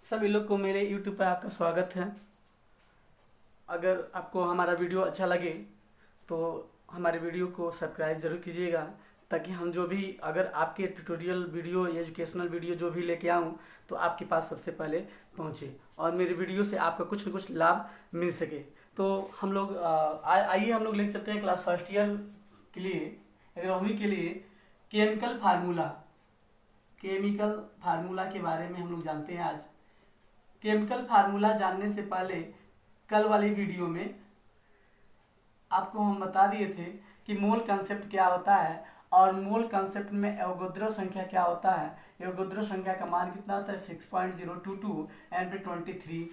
सभी लोग को मेरे YouTube पर आपका स्वागत है। अगर आपको हमारा वीडियो अच्छा लगे तो हमारे वीडियो को सब्सक्राइब जरूर कीजिएगा, ताकि हम जो भी अगर आपके ट्यूटोरियल वीडियो एजुकेशनल वीडियो जो भी लेके आऊँ तो आपके पास सबसे पहले पहुँचे और मेरे वीडियो से आपका कुछ न कुछ लाभ मिल सके। तो हम लोग आइए हम लोग ले चलते हैं क्लास फर्स्ट ईयर के लिए, 11वीं के लिए केमिकल फार्मूला के बारे में हम लोग जानते हैं। आज केमिकल फार्मूला जानने से पहले कल वाली वीडियो में आपको हम बता दिए थे कि मोल कंसेप्ट क्या होता है और मोल कंसेप्ट में एवोगाड्रो संख्या क्या होता है। एवोगाड्रो संख्या का मान कितना होता है 6.022 N/23।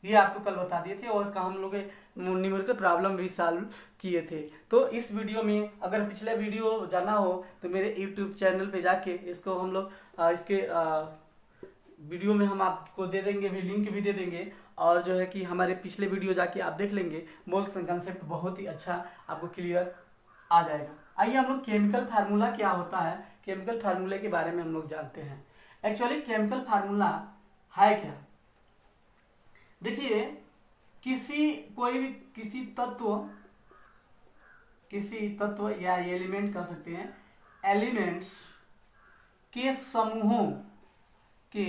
ये आपको कल बता दिए थे और इसका हम लोग न्यूमेरिकल प्रॉब्लम भी सॉल्व किए थे। तो इस वीडियो में अगर पिछले वीडियो जाना हो तो मेरे YouTube चैनल पे जाके इसको हम लोग इसके वीडियो में हम आपको दे देंगे, भी लिंक भी दे देंगे और जो है कि हमारे पिछले वीडियो जाके आप देख लेंगे। मोल कंसेप्ट बहुत ही अच्छा आपको क्लियर आ जाएगा। आइए हम लोग केमिकल फार्मूला क्या होता है, केमिकल फार्मूले के बारे में हम लोग जानते हैं। एक्चुअली केमिकल फार्मूला है क्या? देखिए, किसी तत्व या एलिमेंट कह सकते हैं, एलिमेंट्स के समूहों के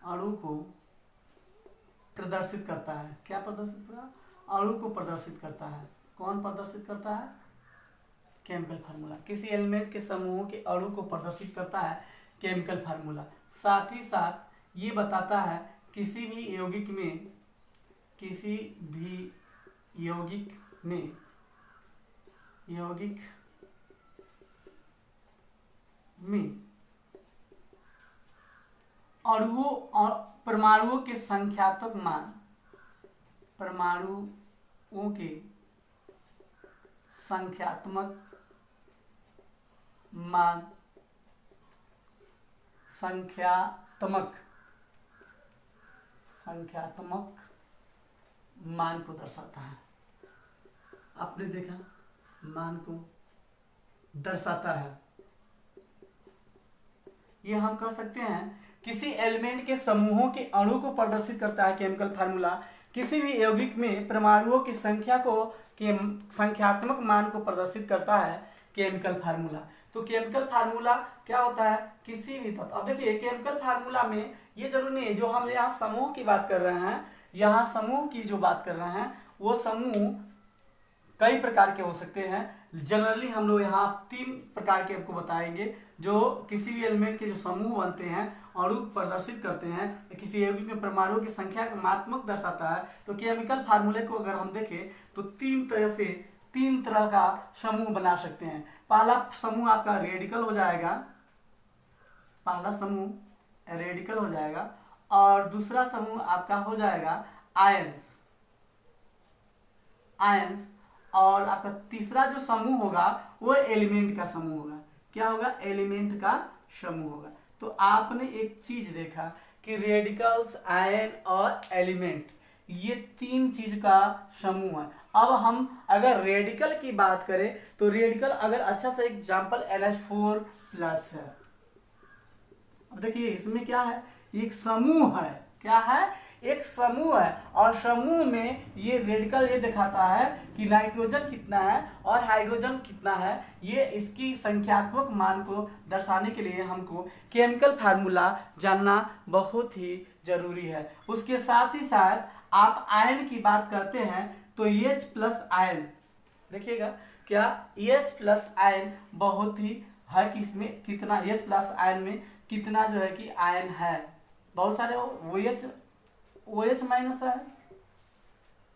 अणु को प्रदर्शित करता है। क्या प्रदर्शित करता है? अणु को प्रदर्शित करता है। कौन प्रदर्शित करता है? Chemical formula. किसी एलिमेंट के समूहों के अणु को प्रदर्शित करता है केमिकल फार्मूला। साथ ही साथ ये बताता है किसी भी यौगिक में अणुओं और परमाणुओं के संख्यात्मक मान को दर्शाता है। आपने देखा, मान को दर्शाता है। ये हम कह सकते हैं किसी एलिमेंट के समूहों के अणु को प्रदर्शित करता है केमिकल फार्मूला। किसी भी यौगिक में परमाणुओं की संख्या के संख्यात्मक मान को प्रदर्शित करता है केमिकल फार्मूला। तो केमिकल फार्मूला क्या होता है? किसी भी तत्व। अब देखिए, केमिकल फार्मूला में ये जरूरी नहीं है, जो हम यहाँ समूह की बात कर रहे हैं, यहाँ समूह की जो बात कर रहे हैं वो समूह कई प्रकार के हो सकते हैं। जनरली हम लोग यहाँ 3 प्रकार के आपको बताएंगे, जो किसी भी एलिमेंट के जो समूह बनते हैं, अणु प्रदर्शित करते हैं, किसी यौगिक में परमाणुओं की संख्या का मात्रात्मक दर्शाता है। तो केमिकल फार्मूले को अगर हम देखें तो 3 तरह का समूह बना सकते हैं। पहला समूह आपका रेडिकल हो जाएगा, और दूसरा समूह आपका हो जाएगा आयंस, और आपका तीसरा जो समूह होगा वो एलिमेंट का समूह होगा। क्या होगा? एलिमेंट का समूह होगा। तो आपने एक चीज देखा कि रेडिकल्स, आयन और एलिमेंट, ये 3 चीज का समूह है। अब हम अगर रेडिकल की बात करें तो रेडिकल अगर अच्छा सा एग्जांपल NH4+ है। अब देखिए, इसमें क्या है? एक समूह है। क्या है? एक समूह है, और समूह में ये रेडिकल ये दिखाता है कि नाइट्रोजन कितना है और हाइड्रोजन कितना है। ये इसकी संख्यात्मक मान को दर्शाने के लिए हमको केमिकल फार्मूला जानना बहुत ही जरूरी है। उसके साथ ही साथ आप आयन की बात करते हैं तो H+ आयन, देखिएगा क्या H+ आयन बहुत ही है कि इसमें कितना H+ आयन में कितना जो है कि आयन है। बहुत सारे OH- आयन,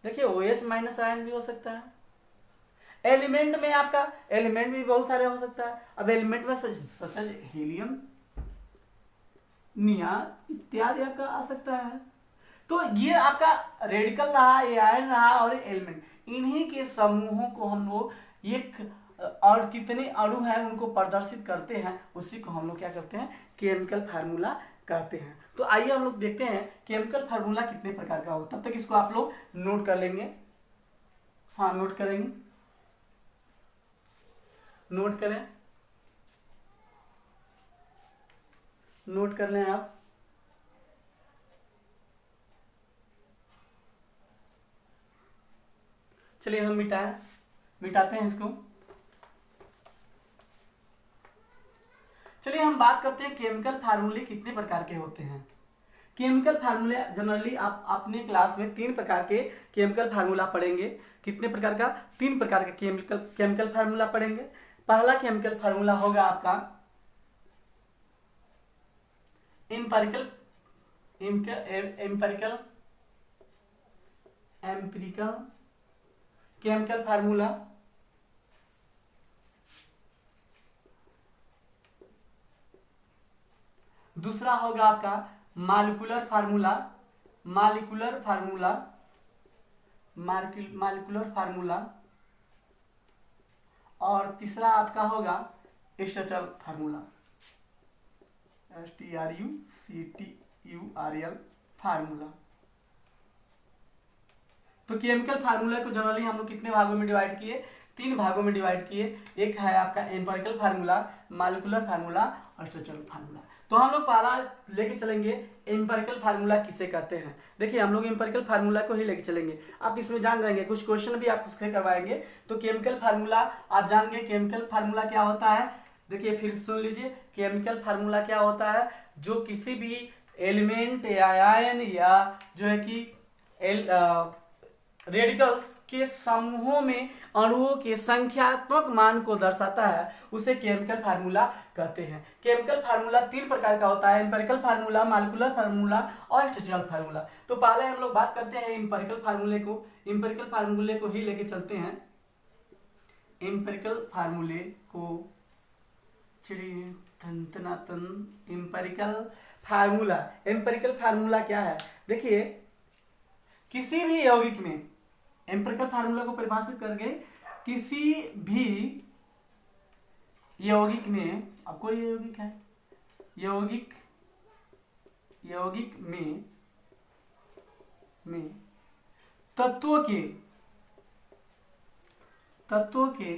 देखिए OH- आयन भी हो सकता है। एलिमेंट में आपका एलिमेंट भी बहुत सारे हो सकता है। अब एलिमेंट में सच हीलियम, नियान इत्यादि आपका आ सकता है। तो ये आपका रेडिकल रहा, ये आयन रहा और एलिमेंट, इन्हीं के समूहों को हम लोग एक और कितने अणु हैं उनको प्रदर्शित करते हैं, उसी को हम लोग क्या करते हैं? केमिकल फार्मूला कहते हैं। तो आइए हम लोग देखते हैं केमिकल फार्मूला कितने प्रकार का होगा। तब तक इसको आप लोग नोट कर लेंगे। हाँ, नोट करेंगे। नोट करें, नोट कर लें आप। चलिए हम मिटाते हैं इसको। चलिए हम बात करते हैं केमिकल फार्मूले कितने प्रकार के होते हैं। केमिकल फार्मूले जनरली आप अपने क्लास में 3 प्रकार के केमिकल फार्मूला पढ़ेंगे। कितने प्रकार का? 3 प्रकार का केमिकल फार्मूला पढ़ेंगे। पहला केमिकल फार्मूला होगा आपका एम्पिरिकल केमिकल फार्मूला। दूसरा होगा आपका मॉलिक्यूलर फार्मूला। और तीसरा आपका होगा स्ट्रक्चरल फार्मूला, STRUCTURL फार्मूला। तो केमिकल फार्मूला को जनरली हम लोग कितने भागों में डिवाइड किए? 3 भागों में डिवाइड किए। एक है आपका एम्पिरिकल फार्मूला, मॉलिक्यूलर फार्मूला और स्ट्रक्चरल फार्मूला। तो हम लोग पहला लेके चलेंगे एम्पिरिकल फार्मूला किसे कहते हैं। देखिए हम लोग एम्पिरिकल फार्मूला को ही लेके चलेंगे। आप इसमें जान जाएंगे, कुछ क्वेश्चन भी आप उससे करवाएंगे। तो केमिकल फार्मूला आप जान गए, केमिकल फार्मूला क्या होता है। देखिए फिर सुन लीजिए, केमिकल फार्मूला क्या होता है? जो किसी भी एलिमेंट या आयन या जो है कि रेडिकल्स के समूहों में अणुओं के संख्यात्मक मान को दर्शाता है, उसे केमिकल फार्मूला कहते हैं। केमिकल फार्मूला 3 प्रकार का होता है, एम्पिरिकल फार्मूला, मॉलिक्यूलर फार्मूला और स्ट्रक्चरल फार्मूला। तो पहले हम लोग बात करते हैं एम्पिरिकल फार्मूले को। एम्पिरिकल फार्मूले को ही लेके चलते हैं। एम्पिरिकल फार्मूले को चलिए एम्पिरिकल फार्मूला क्या है? देखिए किसी भी यौगिक में, एम्पिरिकल फार्मूला को परिभाषित करके किसी भी यौगिक में, अब कोई यौगिक है, यौगिक में तत्वों के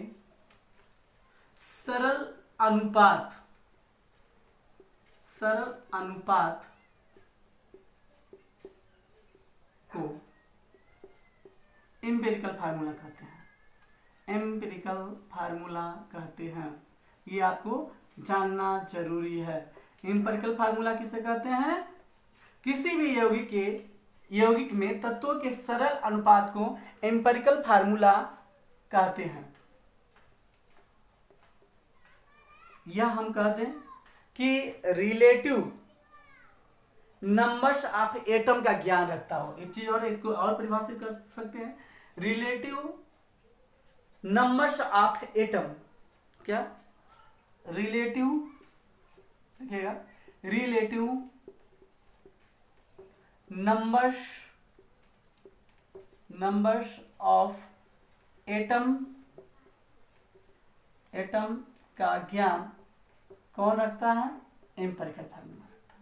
सरल अनुपात को एम्पिरिकल फार्मूला कहते हैं। एम्पिरिकल फार्मूला कहते हैं, ये आपको जानना जरूरी है। एम्पिरिकल फार्मूला किसे कहते हैं? किसी भी यौगिक में तत्वों के सरल अनुपात को एम्पिरिकल फार्मूला कहते हैं। यह हम कहते हैं कि रिलेटिव नंबर्स ऑफ एटम का ज्ञान रखता हो। एक चीज और, एक को और परिभाषित कर सकते हैं, रिलेटिव नंबर्स ऑफ एटम। क्या? रिलेटिव, देखिएगा, रिलेटिव नंबर्स ऑफ एटम का ज्ञान कौन रखता है? एम्पिरिकल फार्मूला रखता है।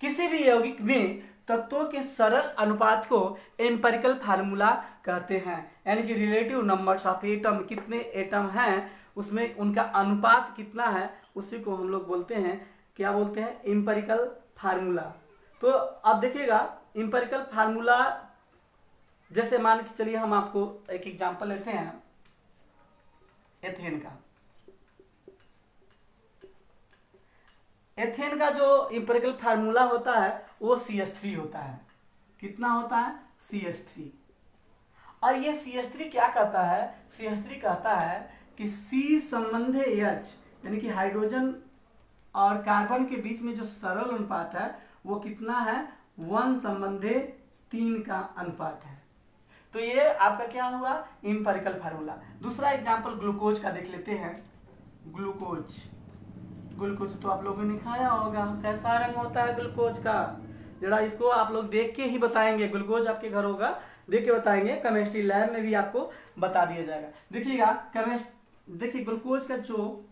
किसी भी यौगिक में तत्वों के सरल अनुपात को एम्पिरिकल फार्मूला कहते हैं। यानी कि रिलेटिव नंबर्स ऑफ एटम, कितने एटम हैं उसमें उनका अनुपात कितना है, उसी को हम लोग बोलते हैं, क्या बोलते हैं? Empirical formula. तो अब देखिएगा एम्पिरिकल फार्मूला, जैसे मान के चलिए हम आपको एक एग्जांपल लेते हैं एथेन का। एथेन का जो एम्पिरिकल फार्मूला होता है वो CH3 होता है। कितना होता है? CH3। और ये CH3 क्या कहता है? CH3 कहता है कि C संबंधे H, यानी कि हाइड्रोजन और कार्बन के बीच में जो सरल अनुपात है वो कितना है? 1 संबंधे 3 का अनुपात है। तो ये आपका क्या हुआ? Empirical formula. दूसरा एग्जांपल ग्लूकोज का देख लेते हैं। ग्लूकोज तो आप लोगों ने खाया होगा, कैसा रंग होता है ग्लूकोज का? जरा इसको आप लोग देख के ही बताएंगे। ग्लूकोज आपके घर होगा, देख के बताएंगे, केमिस्ट्री लैब में भी आपको बता दिया जाएगा। देखिएगा देखिए ग्लूकोज का जो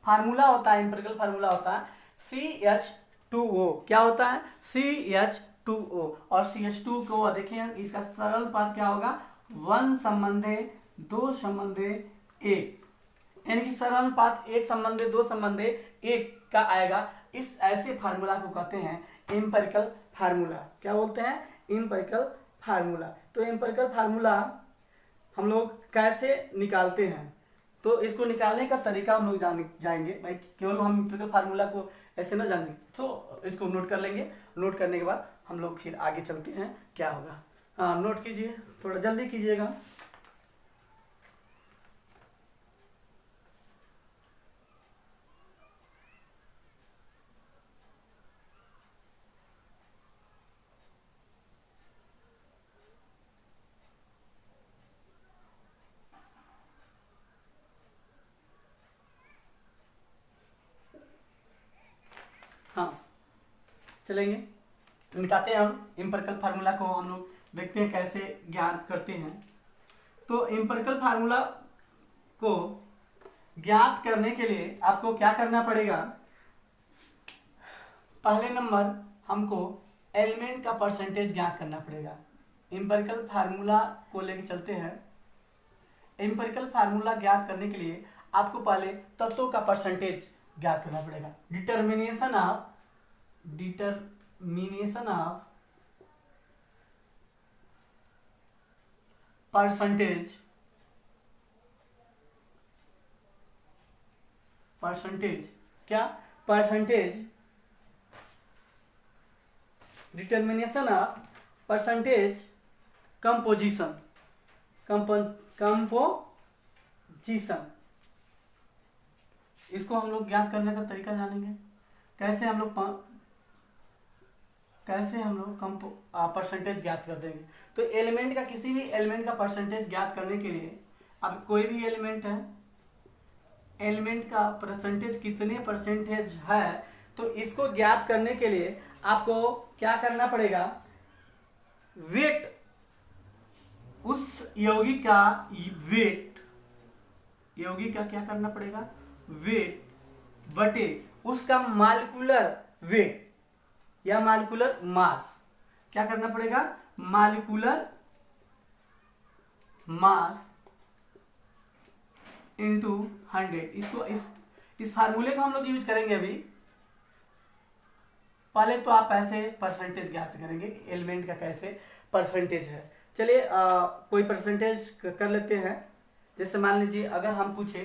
फार्मूला होता है, एम्पिरिकल फार्मूला होता है CH2O। क्या होता है? CH2O। और CH2 को देखिए इसका सरल अनुपात क्या होगा? 1 संबंधे 2 संबंधे 1। यानी कि समानुपात 1:2:1 का आएगा। इस ऐसे फार्मूला को कहते हैं एम्पिरिकल फार्मूला। क्या बोलते हैं? Empirical formula. तो एम्पिरिकल फार्मूला हम लोग कैसे निकालते हैं, तो इसको निकालने का तरीका हम लोग जाएंगे भाई। केवल हम एम्पिरिकल फार्मूला को ऐसे ना जानेंगे, तो इसको नोट कर लेंगे। नोट करने के बाद हम लोग फिर आगे चलते हैं क्या होगा। हाँ, नोट कीजिए, थोड़ा जल्दी कीजिएगा। हाँ, चलेंगे, मिटाते हैं हम एम्पिरिकल फार्मूला को। हम लोग देखते हैं कैसे ज्ञात करते हैं। तो एम्पिरिकल फार्मूला को ज्ञात करने के लिए आपको क्या करना पड़ेगा? पहले नंबर हमको एलिमेंट का परसेंटेज ज्ञात करना पड़ेगा। एम्पिरिकल फार्मूला को लेके चलते हैं। एम्पिरिकल फार्मूला ज्ञात करने के लिए आपको पहले तत्वों का परसेंटेज ज्ञात करना पड़ेगा। डिटर्मिनेशन ऑफ परसेंटेज क्या? Percentage, determination of percentage composition. इसको हम लोग ज्ञात करने का तरीका जानेंगे। कैसे हम लोग परसेंटेज ज्ञात कर देंगे। तो एलिमेंट का, किसी भी एलिमेंट का परसेंटेज ज्ञात करने के लिए, अब कोई भी एलिमेंट है, एलिमेंट का परसेंटेज कितने परसेंटेज है, तो इसको ज्ञात करने के लिए आपको क्या करना पड़ेगा? वेट, उस यौगिक का वेट, यौगिक का क्या करना पड़ेगा? वेट बटे उसका मॉलिक्यूलर वेट या मॉलिक्यूलर मास। क्या करना पड़ेगा? Molecular mass into 100। इसको इस फार्मूले को हम लोग यूज करेंगे अभी। पहले तो आप ऐसे परसेंटेज ज्ञात करेंगे, एलिमेंट का कैसे परसेंटेज है। चलिए कोई परसेंटेज कर लेते हैं। जैसे मान लीजिए अगर हम पूछे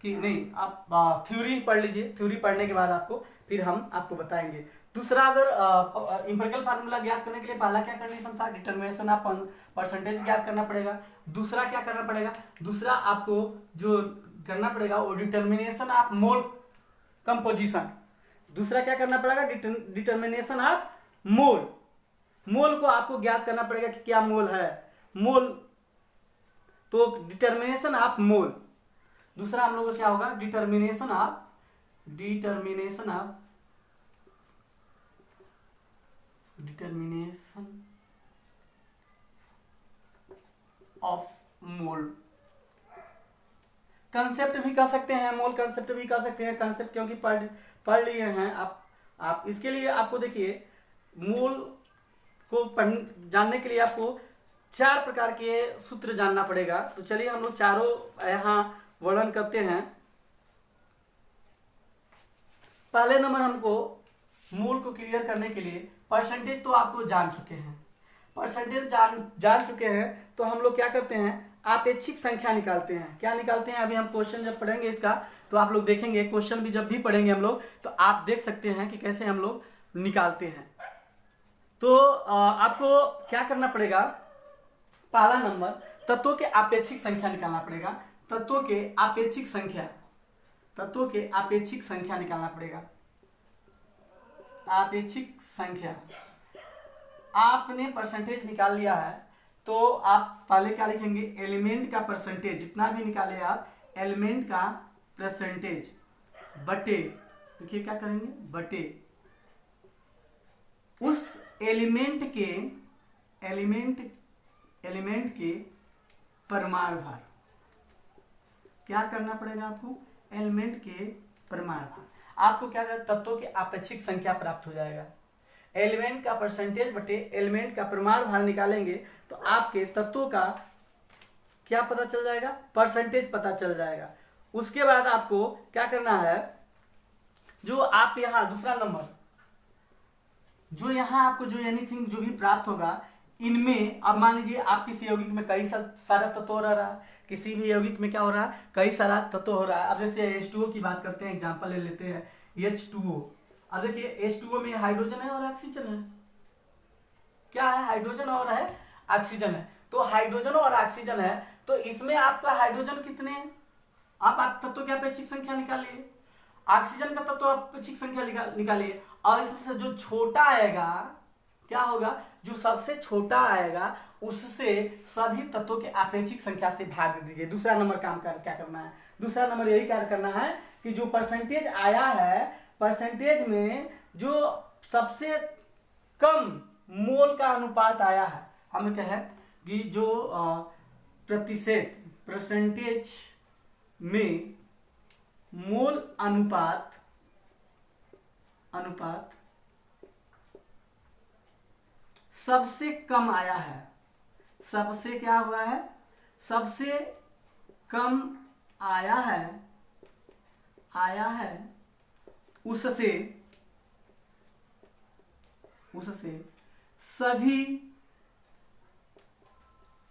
कि नहीं, आप थ्योरी पढ़ लीजिए। थ्योरी पढ़ने के बाद फिर हम आपको बताएंगे। दूसरा, अगर एम्पिरिकल फार्मूला ज्ञात करने के लिए पहला क्या कंडीशन था? डिटर्मिनेशन ऑफ परसेंटेज ज्ञात करना पड़ेगा। दूसरा क्या करना पड़ेगा? दूसरा आपको जो करना पड़ेगा वो डिटर्मिनेशन ऑफ मोल कंपोजिशन। दूसरा क्या करना पड़ेगा? Determination of mole. मोल को आपको ज्ञात करना पड़ेगा कि क्या मोल है। मोल, तो डिटर्मिनेशन ऑफ मोल। दूसरा हम लोग का क्या होगा? Determination of mole. कंसेप्ट भी कह सकते हैं, मोल कंसेप्ट भी कह सकते हैं। कंसेप्ट क्योंकि पढ़ लिए हैं आप इसके लिए आपको देखिए, मोल को जानने के लिए आपको 4 प्रकार के सूत्र जानना पड़ेगा। तो चलिए हम लोग चारों यहाँ वर्णन करते हैं। पहले नंबर हमको मोल को क्लियर करने के लिए परसेंटेज तो आपको जान चुके हैं। परसेंटेज जान चुके हैं तो हम लोग क्या करते हैं? आपेक्षिक संख्या निकालते हैं। क्या निकालते हैं? अभी हम क्वेश्चन जब पढ़ेंगे इसका तो आप लोग देखेंगे। क्वेश्चन भी जब भी पढ़ेंगे हम लोग तो आप देख सकते हैं कि कैसे हम लोग निकालते हैं। तो आपको क्या करना पड़ेगा? पहला नंबर तत्वों के आपेक्षिक संख्या निकालना पड़ेगा। तत्वों के आपेक्षिक संख्या निकालना पड़ेगा। आपेक्षिक संख्या, आपने परसेंटेज निकाल लिया है तो आप पहले क्या लिखेंगे? एलिमेंट का परसेंटेज, जितना भी निकाले आप, एलिमेंट का परसेंटेज बटे, देखिए क्या करेंगे? बटे उस एलिमेंट के परमाणु भार। क्या करना पड़ेगा आपको? एलिमेंट के परमाणु भार। आपको क्या करना? तत्वों की आपेक्षिक संख्या प्राप्त हो जाएगा। एलिमेंट का परसेंटेज बटे एलिमेंट का परमाणु भार निकालेंगे तो आपके तत्वों का क्या पता चल जाएगा, परसेंटेज पता चल जाएगा। उसके बाद आपको क्या करना है, जो आप यहाँ दूसरा नंबर, जो यहाँ आपको जो एनीथिंग जो भी प्राप्त होगा, इनमें अब मान लीजिए आप किसी यौगिक में कई सारा तत्व हो रहा है, किसी भी यौगिक में क्या हो रहा है, कई सारा तत्व हो रहा है। अब जैसे H2O की बात करते हैं, एग्जांपल ले लेते हैं H2O। अब देखिए H2O में हाइड्रोजन है और ऑक्सीजन है। क्या है, हाइड्रोजन और है ऑक्सीजन है। तो हाइड्रोजन और ऑक्सीजन है, तो इसमें आपका हाइड्रोजन कितने हैं, आप तत्व की अपेक्षिक संख्या निकालिए, ऑक्सीजन का तत्व अपेक्षिक संख्या निकालिए, और इसमें जो छोटा आएगा क्या होगा, जो सबसे छोटा आएगा उससे सभी तत्वों के अपेक्षिक संख्या से भाग दे दीजिए। दूसरा नंबर काम क्या करना है, दूसरा नंबर यही कार्य करना है कि जो परसेंटेज आया है, परसेंटेज में जो सबसे कम मोल का अनुपात आया है, हमें कहे कि जो प्रतिशत परसेंटेज में मोल अनुपात सबसे कम आया है, सबसे क्या हुआ है, सबसे कम आया है उससे सभी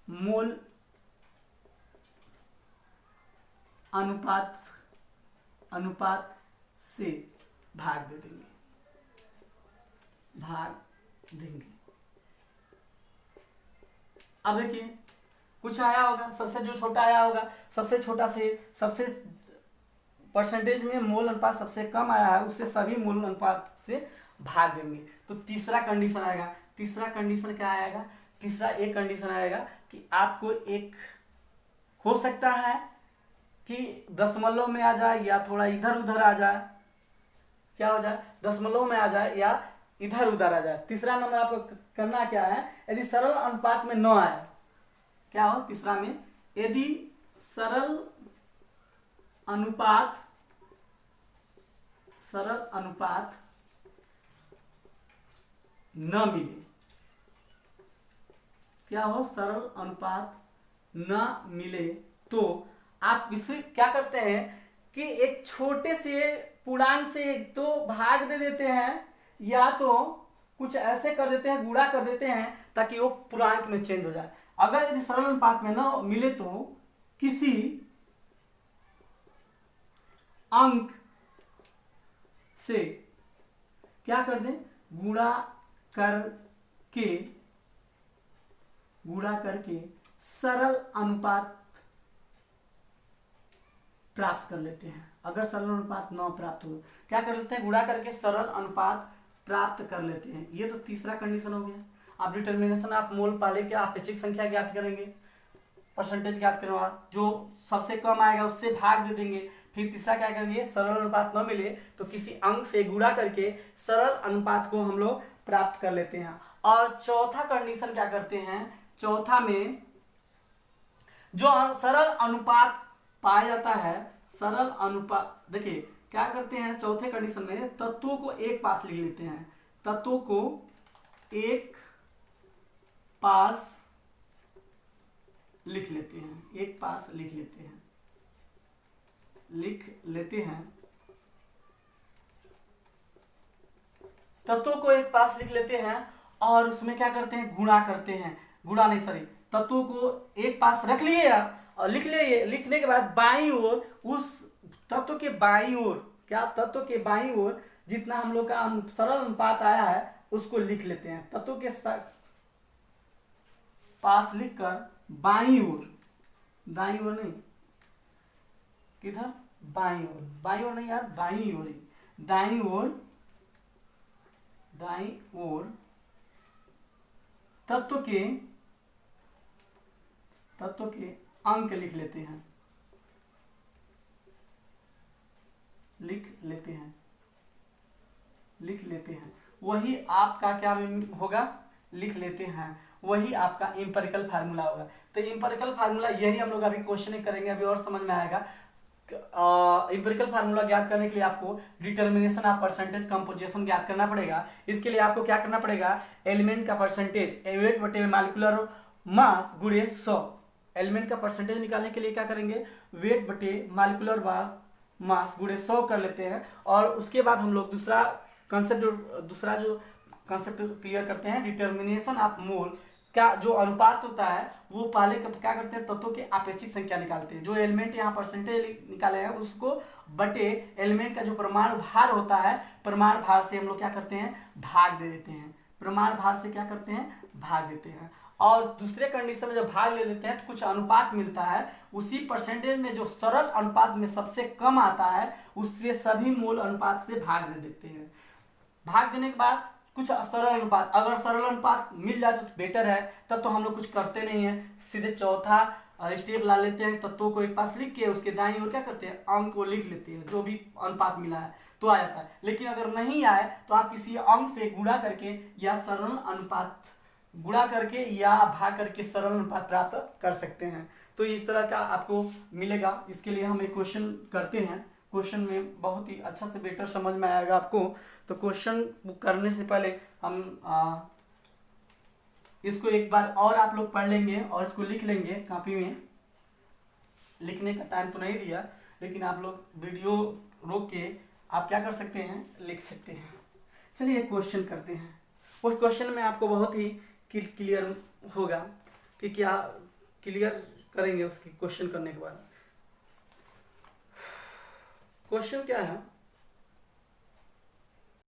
मोल अनुपात से भाग देंगे। अब देखिए कुछ आया होगा, सबसे जो छोटा आया होगा, सबसे छोटा से सबसे परसेंटेज में मोल अनुपात सबसे कम आया है उससे सभी मोल अनुपात से भाग देंगे। तो तीसरा कंडीशन आएगा, तीसरा कंडीशन क्या आएगा, तीसरा एक कंडीशन आएगा कि आपको एक हो सकता है कि दशमलव में आ जाए या थोड़ा इधर उधर आ जाए, क्या हो जाए, दशमलव में आ जाए या इधर उधर आ जाए। तीसरा नंबर आपको करना क्या है, यदि सरल अनुपात में न आए, क्या हो तीसरा में, यदि सरल अनुपात न मिले, क्या हो, सरल अनुपात न मिले, तो आप इसे क्या करते हैं कि एक छोटे से पूर्णांक से तो भाग दे देते हैं, या तो कुछ ऐसे कर देते हैं, गुणा कर देते हैं ताकि वो पूर्णांक में चेंज हो जाए। अगर यदि सरल अनुपात में न मिले तो किसी अंक से क्या कर दें, गुणा करके सरल अनुपात प्राप्त कर लेते हैं। अगर सरल अनुपात न प्राप्त हो क्या कर लेते हैं, गुणा करके सरल अनुपात प्राप्त कर लेते हैं। ये तो तीसरा कंडीशन हो गया। अब डिटर्मिनेशन आप मोल पाले के अपेक्षिक संख्या ज्ञात करेंगे, परसेंटेज ज्ञात करने बाद जो सबसे कम आएगा उससे भाग दे देंगे। फिर तीसरा क्या करेंगे, सरल अनुपात न मिले तो किसी अंक से गुणा करके सरल अनुपात को हम लोग प्राप्त कर लेते हैं। और चौथा कंडीशन क्या करते हैं, चौथा में जो सरल अनुपात पाया जाता है, सरल अनुपात, देखिए क्या करते हैं चौथे कंडीशन में, तत्वों को एक पास लिख लेते हैं, तत्वों को एक पास लिख लेते हैं, एक पास लिख लेते हैं, तत्वों को एक पास लिख लेते हैं और उसमें क्या करते हैं, गुणा करते हैं, गुणा नहीं सॉरी, तत्वों को एक पास रख लिए और लिख लिए। लिखने के बाद बाईं ओर उस तत्व के बाईं ओर, क्या तत्व के बाईं ओर जितना हम लोग का सरल अनुपात आया है उसको लिख लेते हैं। तत्व के पास लिखकर बाईं ओर, दाईं ओर नहीं, किधर, बाईं ओर, बाईं ओर नहीं यार, दाईं ओर, दाईं ओर तत्व के अंक लिख लेते हैं, लिख लेते हैं। वही आपका क्या होगा, लिख लेते हैं, वही आपका इंपेरिकल फार्मूला होगा। तो इंपेरिकल फार्मूला यही हम लोग अभी क्वेश्चन करेंगे, अभी और समझ में आएगा। इंपेरिकल फार्मूला ज्ञात करने के लिए आपको डिटर्मिनेशन ऑफ परसेंटेज कंपोजिशन ज्ञात करना पड़ेगा। इसके लिए आपको क्या करना पड़ेगा, एलिमेंट का परसेंटेज वेट बटे मॉलिक्यूलर मास गुणे 100, एलिमेंट का परसेंटेज निकालने के लिए क्या करेंगे, वेट बटे मॉलिक्यूलर मास गुणे 100 कर लेते हैं। और उसके बाद हम लोग दूसरा जो कंसेप्ट क्लियर करते हैं, डिटर्मिनेशन ऑफ मोल का जो अनुपात होता है वो पहले क्या करते हैं, तत्वों की आपेक्षिक संख्या निकालते हैं। जो एलिमेंट यहाँ परसेंटेज निकाले हैं उसको बटे एलिमेंट का जो परमाणु भार होता है, परमाणु भार से हम लोग क्या करते हैं, भाग दे देते हैं। परमाणु भार से क्या करते हैं, भाग देते हैं। और दूसरे कंडीशन में जब भाग ले लेते हैं तो कुछ अनुपात मिलता है, उसी परसेंटेज में जो सरल अनुपात में सबसे कम आता है उससे सभी मोल अनुपात से भाग दे देते हैं। भाग देने के बाद कुछ सरल अनुपात, अगर सरल अनुपात मिल जाए तो बेटर है, तब तो हम लोग कुछ करते नहीं हैं, सीधे चौथा स्टेप ला लेते हैं, तत्वों को एक पास लिख के उसके दाईं ओर क्या करते हैं, अंक को लिख लेते हैं, जो भी अनुपात मिला है तो आ जाता है। लेकिन अगर नहीं आए तो आप किसी अंक से गुणा करके या सरल अनुपात गुणा करके या भाग करके सरल अनुपात प्राप्त कर सकते हैं। तो इस तरह का आपको मिलेगा। इसके लिए हम एक क्वेश्चन करते हैं, क्वेश्चन में बहुत ही अच्छा से बेटर समझ में आएगा आपको। तो क्वेश्चन करने से पहले हम इसको एक बार और आप लोग पढ़ लेंगे और इसको लिख लेंगे कॉपी में। लिखने का टाइम तो नहीं दिया, लेकिन आप लोग वीडियो रोक के आप क्या कर सकते हैं, लिख सकते हैं। चलिए एक क्वेश्चन करते हैं। उस क्वेश्चन में आपको बहुत ही क्लियर होगा कि क्या क्लियर करेंगे उसकी क्वेश्चन करने के बाद। क्वेश्चन क्या है,